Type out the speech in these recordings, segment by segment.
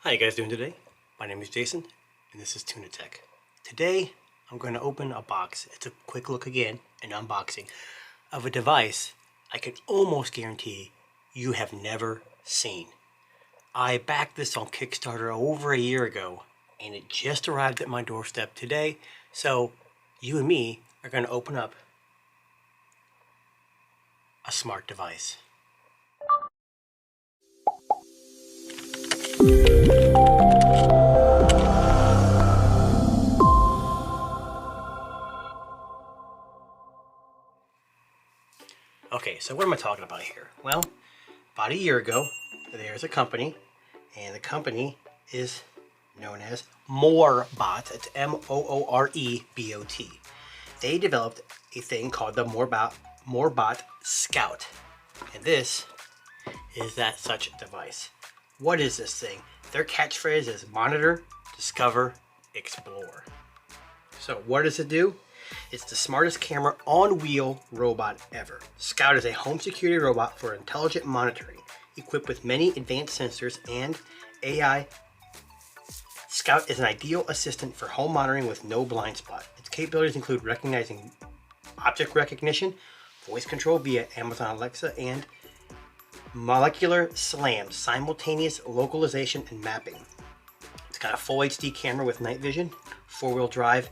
How you guys doing today? My name is Jason, and this is Tuna Tech. Today, I'm going to open a box. It's a quick look again, an unboxing, of a device I can almost guarantee you have never seen. I backed this on Kickstarter over a year ago, and it just arrived at my doorstep today, so you and me are going to open up a smart device. Okay, so what am I talking about here? Well, about a year ago, there's a company, and the company is known as Moorebot. It's M-O-O-R-E-B-O-T. They developed a thing called the Moorebot Scout, and this is that such device. What is this thing? Their catchphrase is monitor, discover, explore. So what does it do? It's the smartest camera on wheel robot ever. Scout is a home security robot for intelligent monitoring, equipped with many advanced sensors and AI. Scout is an ideal assistant for home monitoring with no blind spot. Its capabilities include recognizing object recognition, voice control via Amazon Alexa, and molecular SLAM, simultaneous localization and mapping. It's got a full HD camera with night vision, four-wheel drive,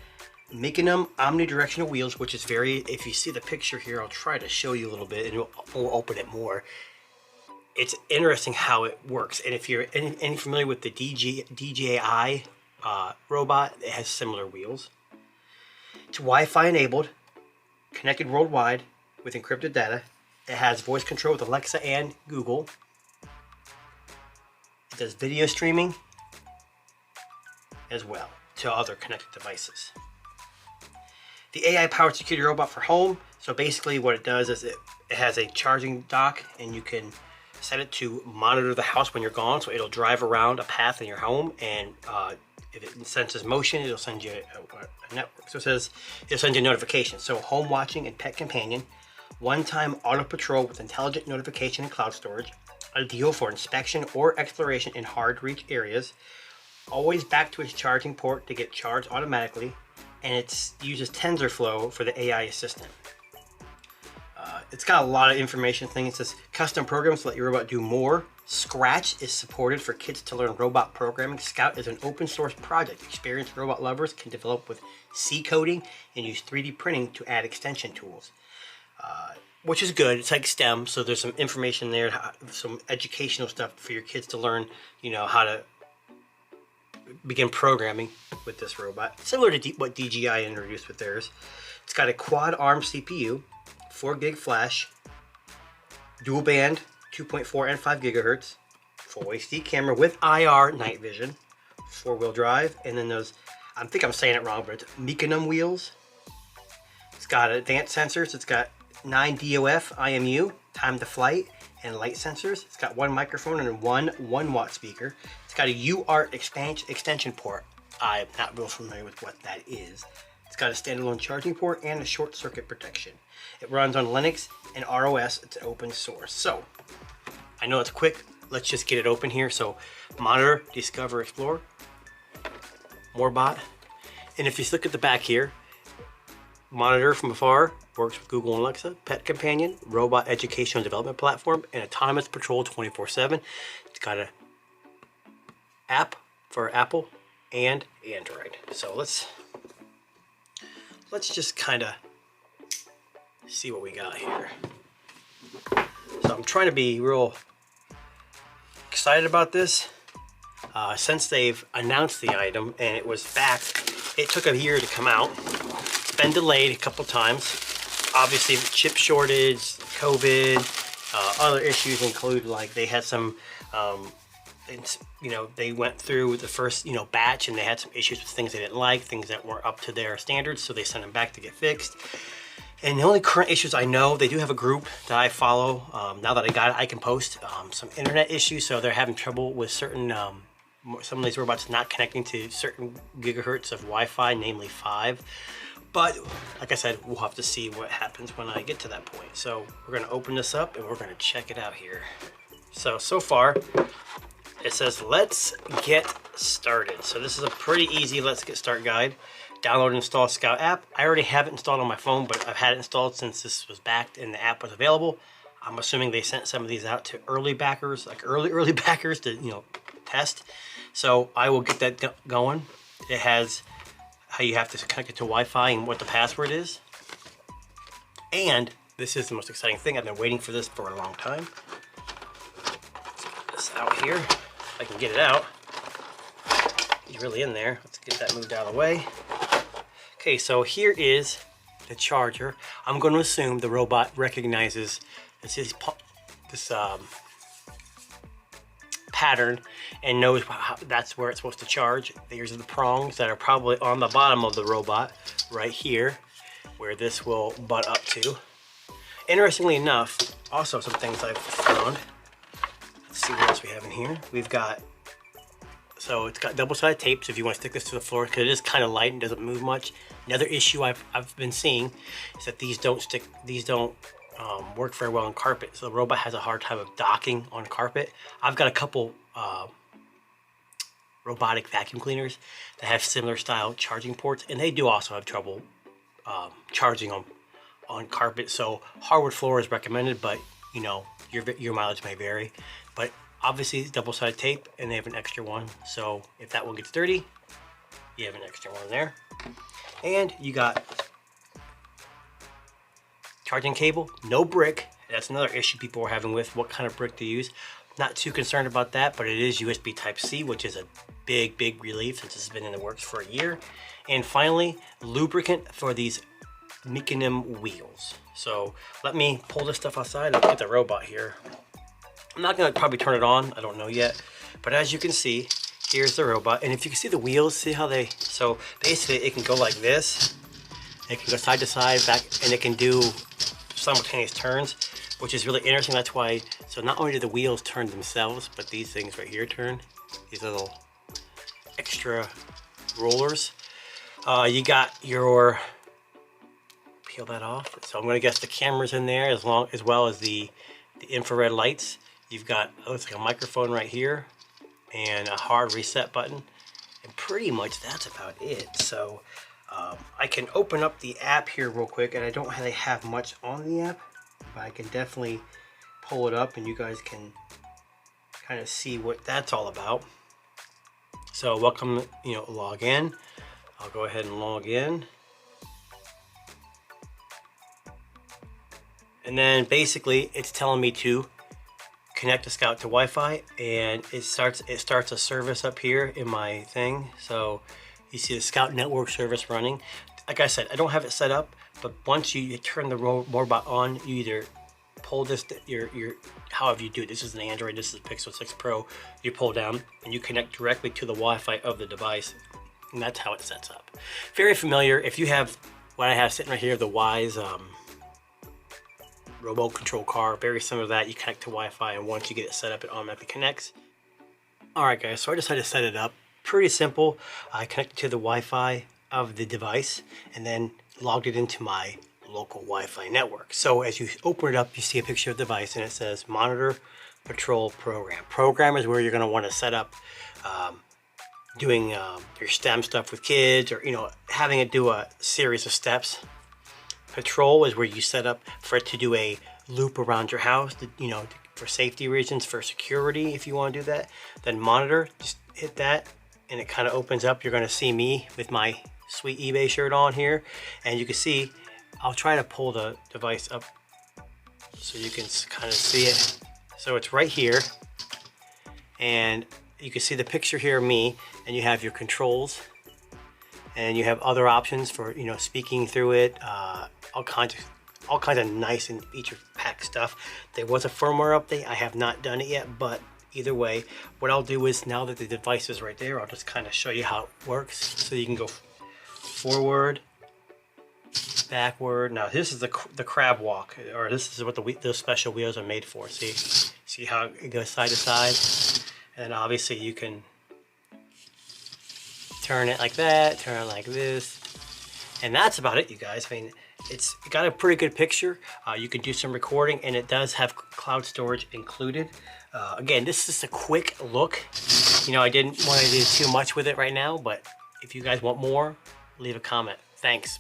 Mecanum omnidirectional wheels, which is very, if you see the picture here, I'll try to show you a little bit and we'll open it more. It's interesting how it works. And if you're any familiar with the DJI robot, it has similar wheels. It's Wi-Fi enabled, connected worldwide with encrypted data. It has voice control with Alexa and Google. It does video streaming as well to other connected devices. The AI-powered security robot for home. So basically what it does is it has a charging dock, and you can set it to monitor the house when you're gone. So it'll drive around a path in your home, and if it senses motion, it'll send you a network. So it says it'll send you a notification. So home watching and pet companion, one-time auto patrol with intelligent notification and cloud storage, ideal for inspection or exploration in hard-to-reach areas, always back to its charging port to get charged automatically, and it uses TensorFlow for the AI assistant. It's got a lot of information thing. It says custom programs to let your robot do more. Scratch is supported for kids to learn robot programming. Scout is an open source project. Experienced robot lovers can develop with C coding and use 3D printing to add extension tools. Which is good. It's like STEM, so there's some information there, some educational stuff for your kids to learn, how to begin programming with this robot. Similar to what DJI introduced with theirs. It's got a quad arm CPU, 4 gig flash, dual band, 2.4 and 5 gigahertz, full HD camera with IR night vision, four-wheel drive, and then those, I think I'm saying it wrong, but it's Mecanum wheels. It's got advanced sensors. It's got 9 DOF IMU, time to flight, and light sensors. It's got one microphone and one 1-watt speaker. It's got a UART extension port. I'm not real familiar with what that is. It's got a standalone charging port and a short circuit protection. It runs on Linux and ROS. It's open source. So, I know it's quick. Let's just get it open here. So, monitor, discover, explore, Moorebot. And if you look at the back here, monitor from afar, works with Google and Alexa, pet companion, robot education and development platform, and autonomous patrol 24/7. It's got an app for Apple and Android. So let's just kind of see what we got here. So I'm trying to be real excited about this. Since they've announced the item and it was backed, it took a year to come out. It's been delayed a couple times. Obviously, chip shortage, COVID, other issues include like they had some, they went through the first, batch, and they had some issues with things they didn't like, things that weren't up to their standards, so they sent them back to get fixed. And the only current issues I know, they do have a group that I follow. Now that I got it, I can post some internet issues, so they're having trouble with certain, some of these robots not connecting to certain gigahertz of Wi-Fi, namely 5. But like I said, we'll have to see what happens when I get to that point. So we're gonna open this up and we're gonna check it out here. So far, it says, let's get started. So this is a pretty easy let's get started guide. Download and install Scout app. I already have it installed on my phone, but I've had it installed since this was backed and the app was available. I'm assuming they sent some of these out to early backers, like early backers to, test. So I will get that going. It has how you have to connect it to Wi-Fi and what the password is. And this is the most exciting thing. I've been waiting for this for a long time. Let's get this out here. If I can get it out. It's really in there. Let's get that moved out of the way. Okay, so here is the charger. I'm going to assume the robot recognizes this pattern and knows that's where it's supposed to charge. These are the prongs that are probably on the bottom of the robot right here, where this will butt up to. Interestingly enough, also some things I've found. Let's see what else we have in here. We've got, so it's got double-sided tape, so if you want to stick this to the floor, because it is kind of light and doesn't move much. Another issue I've been seeing is that these don't work very well on carpet, so the robot has a hard time of docking on carpet. I've got a couple robotic vacuum cleaners that have similar style charging ports, and they do also have trouble charging on carpet. So hardwood floor is recommended, but your mileage may vary. But obviously it's double-sided tape, and they have an extra one, so if that one gets dirty, you have an extra one there. And you got charging cable, no brick. That's another issue people are having with what kind of brick to use. Not too concerned about that, but it is USB Type-C, which is a big relief since it's been in the works for a year. And finally, lubricant for these Mecanim wheels. So let me pull this stuff outside and get the robot here. I'm not gonna probably turn it on, I don't know yet. But as you can see, here's the robot. And if you can see the wheels, see how they, so basically it can go like this. It can go side to side, back, and it can do simultaneous turns, which is really interesting. That's why, so not only do the wheels turn themselves, but these things right here turn, these little extra rollers. You got your, peel that off. So I'm gonna guess the camera's in there as well as the infrared lights. You've got, looks like a microphone right here and a hard reset button. And pretty much that's about it. So I can open up the app here real quick, and I don't really have much on the app, but I can definitely pull it up and you guys can kind of see what that's all about. So welcome, log in. I'll go ahead and log in. And then basically it's telling me to connect the Scout to Wi-Fi, and it starts a service up here in my thing. So you see the Scout network service running. Like I said, I don't have it set up, but once you turn the robot on, you either pull this, however you do it. This is an Android, this is a Pixel 6 Pro. You pull down and you connect directly to the Wi-Fi of the device, and that's how it sets up. Very familiar. If you have what I have sitting right here, the Wyze remote control car, very similar to that. You connect to Wi-Fi, and once you get it set up, it automatically connects. All right, guys, so I decided to set it up. Pretty simple. I connected to the Wi-Fi of the device and then logged it into my local Wi-Fi network. So as you open it up, you see a picture of the device, and it says Monitor Patrol Program. Program is where you're going to want to set up doing your STEM stuff with kids, or having it do a series of steps. Patrol is where you set up for it to do a loop around your house, for safety reasons, for security, if you want to do that. Then Monitor, just hit that, and it kind of opens up. You're going to see me with my sweet eBay shirt on here, and you can see, I'll try to pull the device up so you can kind of see it. So it's right here, and you can see the picture here of me, and you have your controls, and you have other options for speaking through it, all kinds of nice and feature-packed stuff. There was a firmware update. I have not done it yet, but either way, what I'll do is, now that the device is right there, I'll just kind of show you how it works. So you can go forward, backward. Now this is the crab walk, or this is what the special wheels are made for. See how it goes side to side, and obviously you can turn it like that, turn it like this, and that's about it, you guys. I mean, it's got a pretty good picture. You can do some recording, and it does have cloud storage included. Again, this is just a quick look. You know, I didn't want to do too much with it right now, but if you guys want more, leave a comment. Thanks.